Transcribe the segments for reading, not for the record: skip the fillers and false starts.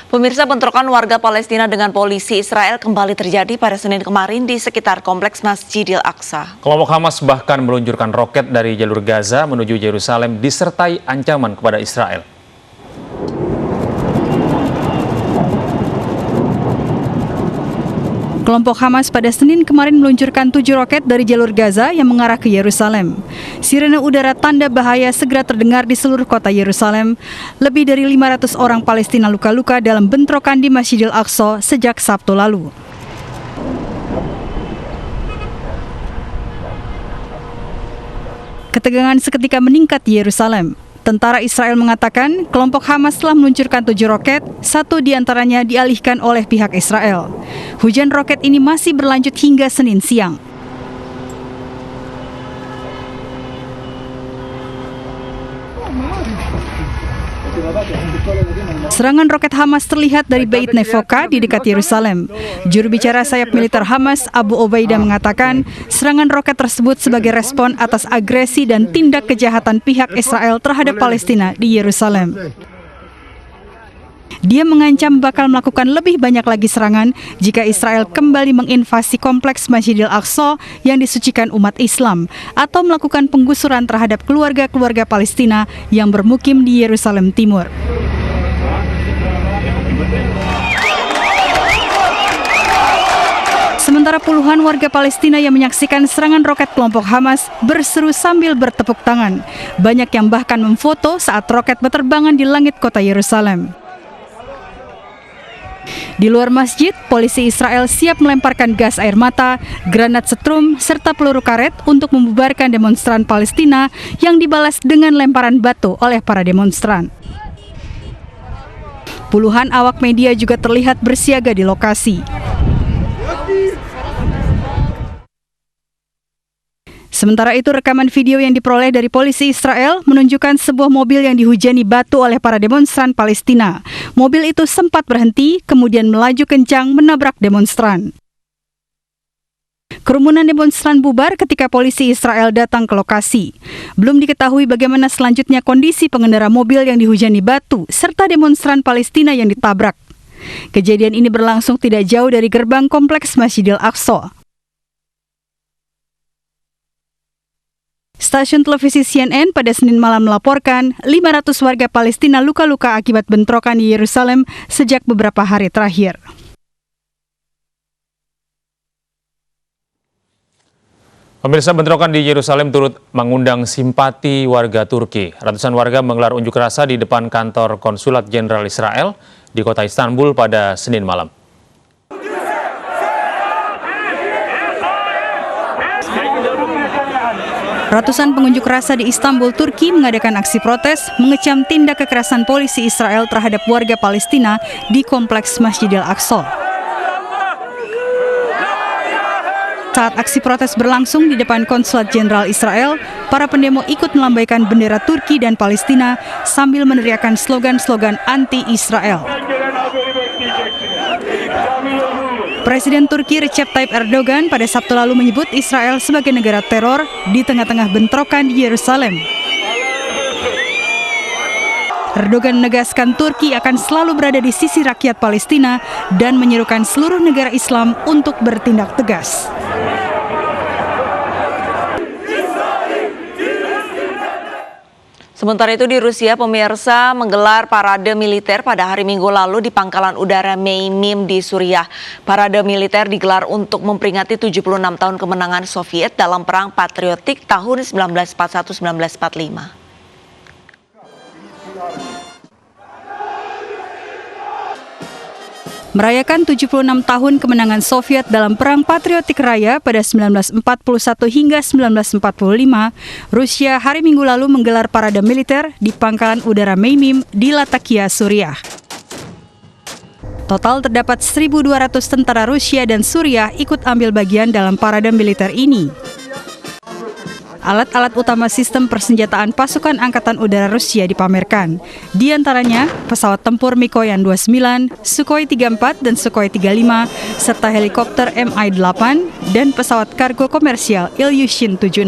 Pemirsa, bentrokan warga Palestina dengan polisi Israel kembali terjadi pada Senin kemarin di sekitar kompleks Masjidil Aqsa. Kelompok Hamas bahkan meluncurkan roket dari jalur Gaza menuju Yerusalem disertai ancaman kepada Israel. Kelompok Hamas pada Senin kemarin meluncurkan 7 roket dari jalur Gaza yang mengarah ke Yerusalem. Sirene udara tanda bahaya segera terdengar di seluruh kota Yerusalem. Lebih dari 500 orang Palestina luka-luka dalam bentrokan di Masjidil Aqsa sejak Sabtu lalu. Ketegangan seketika meningkat di Yerusalem. Tentara Israel mengatakan kelompok Hamas telah meluncurkan 7 roket, 1 diantaranya dialihkan oleh pihak Israel. Hujan roket ini masih berlanjut hingga Senin siang. Serangan roket Hamas terlihat dari Beit Nefoka di dekat Yerusalem. Juru bicara sayap militer Hamas, Abu Obaidah, mengatakan serangan roket tersebut sebagai respon atas agresi dan tindak kejahatan pihak Israel terhadap Palestina di Yerusalem. Dia mengancam bakal melakukan lebih banyak lagi serangan jika Israel kembali menginvasi kompleks Masjidil Aqsa yang disucikan umat Islam atau melakukan penggusuran terhadap keluarga-keluarga Palestina yang bermukim di Yerusalem Timur. Sementara puluhan warga Palestina yang menyaksikan serangan roket kelompok Hamas berseru sambil bertepuk tangan. Banyak yang bahkan memfoto saat roket berterbangan di langit kota Yerusalem. Di luar masjid, polisi Israel siap melemparkan gas air mata, granat setrum, serta peluru karet untuk membubarkan demonstran Palestina yang dibalas dengan lemparan batu oleh para demonstran. Puluhan awak media juga terlihat bersiaga di lokasi. Sementara itu, rekaman video yang diperoleh dari polisi Israel menunjukkan sebuah mobil yang dihujani batu oleh para demonstran Palestina. Mobil itu sempat berhenti, kemudian melaju kencang menabrak demonstran. Kerumunan demonstran bubar ketika polisi Israel datang ke lokasi. Belum diketahui bagaimana selanjutnya kondisi pengendara mobil yang dihujani batu serta demonstran Palestina yang ditabrak. Kejadian ini berlangsung tidak jauh dari gerbang kompleks Masjidil Aqsa. Stasiun televisi CNN pada Senin malam melaporkan 500 warga Palestina luka-luka akibat bentrokan di Yerusalem sejak beberapa hari terakhir. Pemirsa, bentrokan di Yerusalem turut mengundang simpati warga Turki. Ratusan warga menggelar unjuk rasa di depan kantor Konsulat Jenderal Israel di kota Istanbul pada Senin malam. Ratusan pengunjuk rasa di Istanbul, Turki mengadakan aksi protes mengecam tindak kekerasan polisi Israel terhadap warga Palestina di kompleks Masjidil Aqsa. Saat aksi protes berlangsung di depan Konsulat Jenderal Israel, para pendemo ikut melambaikan bendera Turki dan Palestina sambil meneriakkan slogan-slogan anti-Israel. Presiden Turki Recep Tayyip Erdogan pada Sabtu lalu menyebut Israel sebagai negara teror di tengah-tengah bentrokan di Yerusalem. Erdogan menegaskan Turki akan selalu berada di sisi rakyat Palestina dan menyerukan seluruh negara Islam untuk bertindak tegas. Sementara itu di Rusia, pemirsa, menggelar parade militer pada hari Minggu lalu di pangkalan udara Meimim di Suriah. Parade militer digelar untuk memperingati 76 tahun kemenangan Soviet dalam Perang Patriotik tahun 1941-1945. Merayakan 76 tahun kemenangan Soviet dalam Perang Patriotik Raya pada 1941 hingga 1945, Rusia hari Minggu lalu menggelar parade militer di pangkalan udara Meimim di Latakia, Suriah. Total terdapat 1.200 tentara Rusia dan Suriah ikut ambil bagian dalam parade militer ini. Alat-alat utama sistem persenjataan pasukan Angkatan Udara Rusia dipamerkan. Di antaranya pesawat tempur Mikoyan 29, Sukhoi 34 dan Sukhoi 35, serta helikopter Mi-8 dan pesawat kargo komersial Ilyushin 76.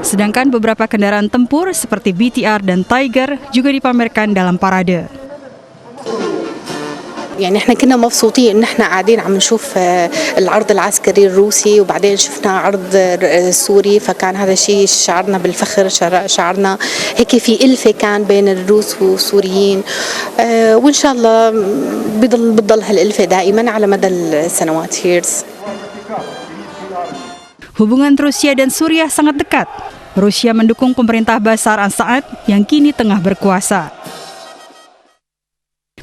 Sedangkan beberapa kendaraan tempur seperti BTR dan Tiger juga dipamerkan dalam parade. يعني احنا كنا مبسوطين ان احنا قاعدين عم نشوف العرض العسكري الروسي وبعدين شفنا عرض سوري، فكان هذا الشيء شعرنا بالفخر، شعرنا هيك في ألفة كان بين الروس والسوريين، وان شاء الله بتضل هالألفة دائما على مدى السنوات. Hubungan Rusia dan Suriah sangat dekat. Rusia mendukung pemerintah Bashar al-Assad yang kini tengah berkuasa.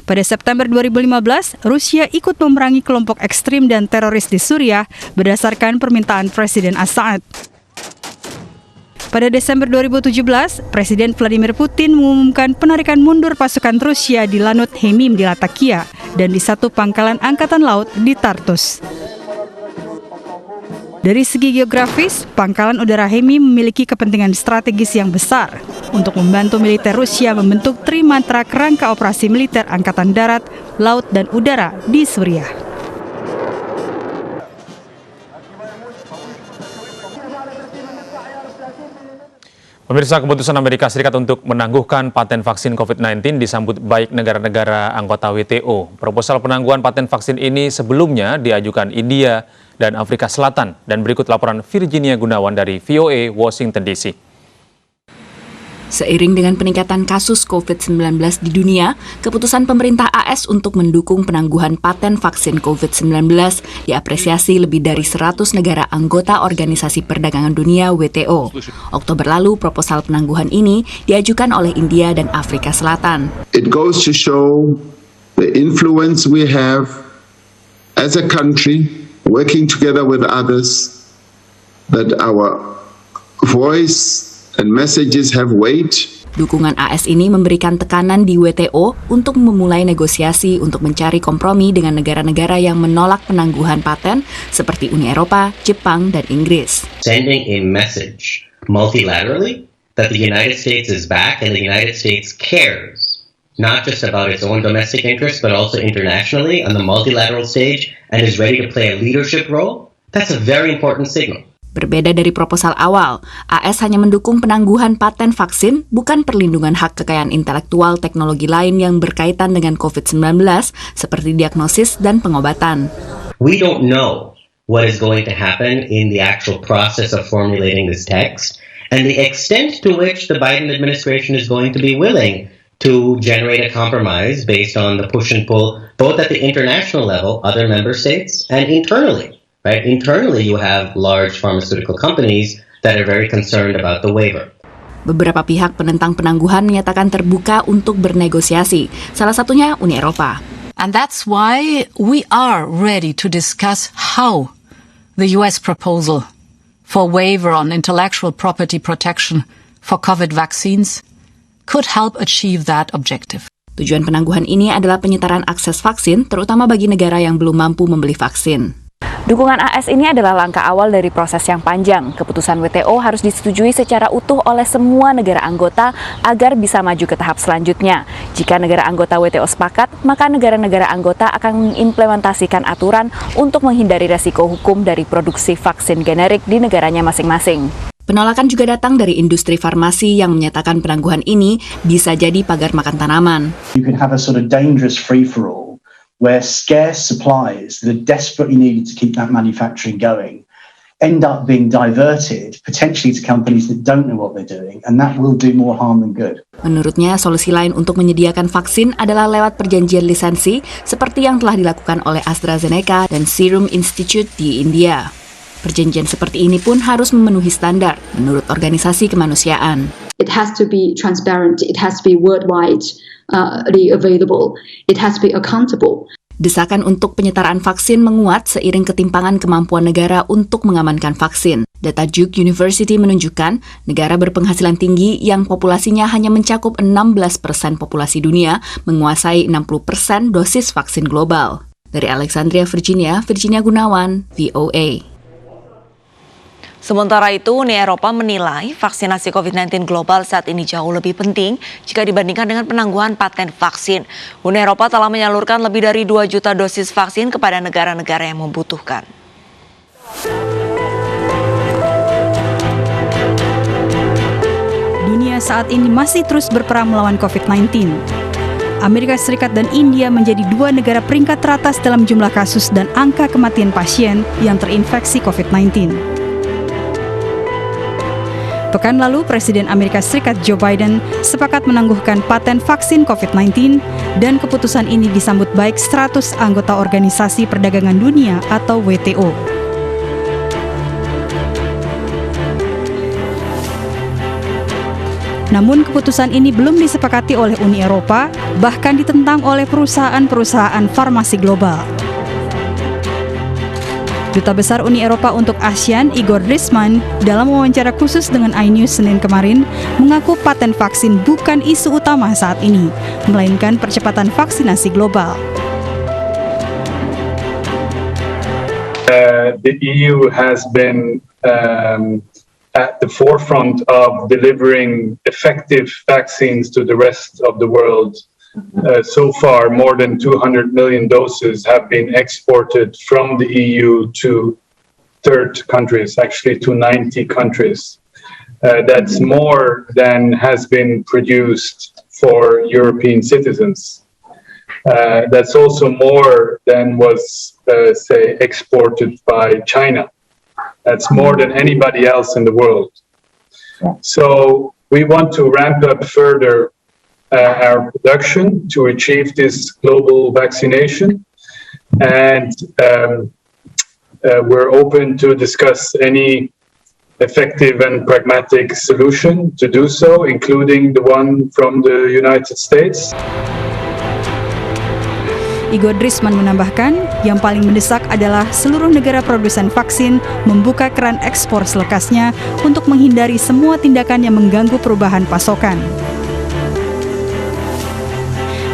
Pada September 2015, Rusia ikut memerangi kelompok ekstrim dan teroris di Suriah berdasarkan permintaan Presiden Assad. Pada Desember 2017, Presiden Vladimir Putin mengumumkan penarikan mundur pasukan Rusia di Lanut Hemim di Latakia dan di satu pangkalan angkatan laut di Tartus. Dari segi geografis, pangkalan udara Hemim memiliki kepentingan strategis yang besar untuk membantu militer Rusia membentuk trimatra kerangka operasi militer angkatan darat, laut, dan udara di Suriah. Pemirsa, keputusan Amerika Serikat untuk menangguhkan paten vaksin COVID-19 disambut baik negara-negara anggota WTO. Proposal penangguhan paten vaksin ini sebelumnya diajukan India dan Afrika Selatan. Dan berikut laporan Virginia Gunawan dari VOA Washington DC. Seiring dengan peningkatan kasus COVID-19 di dunia, keputusan pemerintah AS untuk mendukung penangguhan paten vaksin COVID-19 diapresiasi lebih dari 100 negara anggota Organisasi Perdagangan Dunia WTO. Oktober lalu, proposal penangguhan ini diajukan oleh India dan Afrika Selatan. It goes to show the influence we have as a country working together with others, that our voice and messages have weight. Dukungan AS ini memberikan tekanan di WTO untuk memulai negosiasi untuk mencari kompromi dengan negara-negara yang menolak penangguhan paten seperti Uni Eropa, Jepang, dan Inggris. Sending a message multilaterally that the United States is back and the United States cares not just about its own domestic interests but also internationally on the multilateral stage and is ready to play a leadership role. That's a very important signal. Berbeda dari proposal awal, AS hanya mendukung penangguhan paten vaksin, bukan perlindungan hak kekayaan intelektual teknologi lain yang berkaitan dengan COVID-19, seperti diagnosis dan pengobatan. We don't know what is going to happen in the actual process of formulating this text, and the extent to which the Biden administration is going to be willing to generate a compromise based on the push and pull, both at the international level, other member states, and internally. Right? Internally, you have large pharmaceutical companies that are very concerned about the waiver. Beberapa pihak penentang penangguhan menyatakan terbuka untuk bernegosiasi, salah satunya Uni Eropa. And that's why we are ready to discuss how the US proposal for waiver on intellectual property protection for COVID vaccines could help achieve that objective. Tujuan penangguhan ini adalah penyetaraan akses vaksin, terutama bagi negara yang belum mampu membeli vaksin. Dukungan AS ini adalah langkah awal dari proses yang panjang. Keputusan WTO harus disetujui secara utuh oleh semua negara anggota agar bisa maju ke tahap selanjutnya. Jika negara anggota WTO sepakat, maka negara-negara anggota akan mengimplementasikan aturan untuk menghindari resiko hukum dari produksi vaksin generik di negaranya masing-masing. Penolakan juga datang dari industri farmasi yang menyatakan penangguhan ini bisa jadi pagar makan tanaman. You can have a sort of dangerous free-for-all where scarce supplies that are desperately needed to keep that manufacturing going end up being diverted potentially to companies that don't know what they're doing, and that will do more harm than good. Menurutnya, solusi lain untuk menyediakan vaksin adalah lewat perjanjian lisensi seperti yang telah dilakukan oleh AstraZeneca dan Serum Institute di India. Perjanjian seperti ini pun harus memenuhi standar menurut organisasi kemanusiaan. It has to be transparent, it has to be worldwide available, it has to be accountable. Desakan untuk penyetaraan vaksin menguat seiring ketimpangan kemampuan negara untuk mengamankan vaksin. Data Duke University menunjukkan negara berpenghasilan tinggi yang populasinya hanya mencakup 16% populasi dunia menguasai 60% dosis vaksin global. Dari Alexandria, Virginia Gunawan, VOA. Sementara itu, Uni Eropa menilai vaksinasi COVID-19 global saat ini jauh lebih penting jika dibandingkan dengan penangguhan paten vaksin. Uni Eropa telah menyalurkan lebih dari 2 juta dosis vaksin kepada negara-negara yang membutuhkan. Dunia saat ini masih terus berperang melawan COVID-19. Amerika Serikat dan India menjadi dua negara peringkat teratas dalam jumlah kasus dan angka kematian pasien yang terinfeksi COVID-19. Pekan lalu, Presiden Amerika Serikat Joe Biden sepakat menangguhkan paten vaksin COVID-19 dan keputusan ini disambut baik 100 anggota Organisasi Perdagangan Dunia atau WTO. Namun keputusan ini belum disepakati oleh Uni Eropa, bahkan ditentang oleh perusahaan-perusahaan farmasi global. Duta Besar Uni Eropa untuk ASEAN, Igor Driesman, dalam wawancara khusus dengan iNews Senin kemarin, mengaku paten vaksin bukan isu utama saat ini, melainkan percepatan vaksinasi global. The EU has been at the forefront of delivering effective vaccines to the rest of the world. So far, more than 200 million doses have been exported from the EU to third countries, actually to 90 countries. That's more than has been produced for European citizens. That's also more than was, say, exported by China. That's more than anybody else in the world. So we want to ramp up further our production to achieve this global vaccination, and we're open to discuss any effective and pragmatic solution to do so, including the one from the United States. Igor Driesman menambahkan, yang paling mendesak adalah seluruh negara produsen vaksin membuka keran ekspor selekasnya untuk menghindari semua tindakan yang mengganggu perubahan pasokan.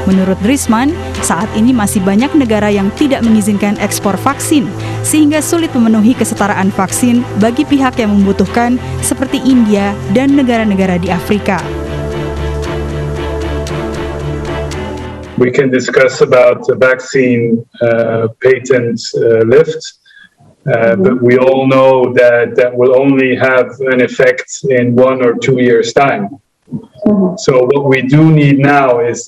Menurut Driesman, saat ini masih banyak negara yang tidak mengizinkan ekspor vaksin, sehingga sulit memenuhi kesetaraan vaksin bagi pihak yang membutuhkan seperti India dan negara-negara di Afrika. We can discuss about the vaccine patent lift, but we all know that that will only have an effect in 1 or 2 years' time. So what we do need now is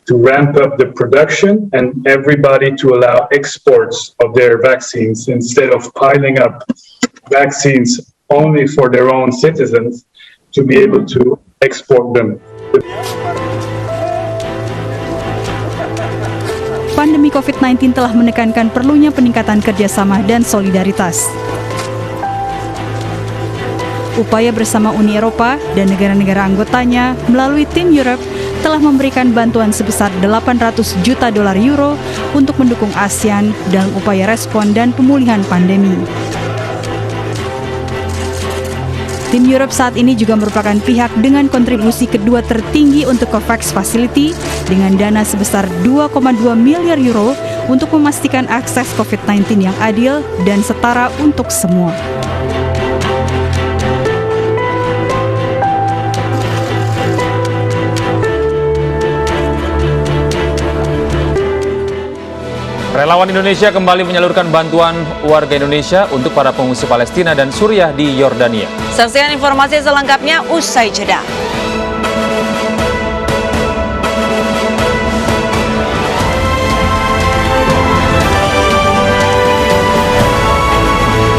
to ramp up the production and everybody to allow exports of their vaccines instead of piling up vaccines only for their own citizens, to be able to export them. Pandemi COVID-19 telah menekankan perlunya peningkatan kerjasama dan solidaritas. Upaya bersama Uni Eropa dan negara-negara anggotanya melalui Tim Europe telah memberikan bantuan sebesar 800 juta dolar euro untuk mendukung ASEAN dalam upaya respon dan pemulihan pandemi. Tim Europe saat ini juga merupakan pihak dengan kontribusi kedua tertinggi untuk COVAX Facility dengan dana sebesar 2,2 miliar euro untuk memastikan akses COVID-19 yang adil dan setara untuk semua. Relawan Indonesia kembali menyalurkan bantuan warga Indonesia untuk para pengungsi Palestina dan Suriah di Yordania. Saksikan informasi selengkapnya usai jeda.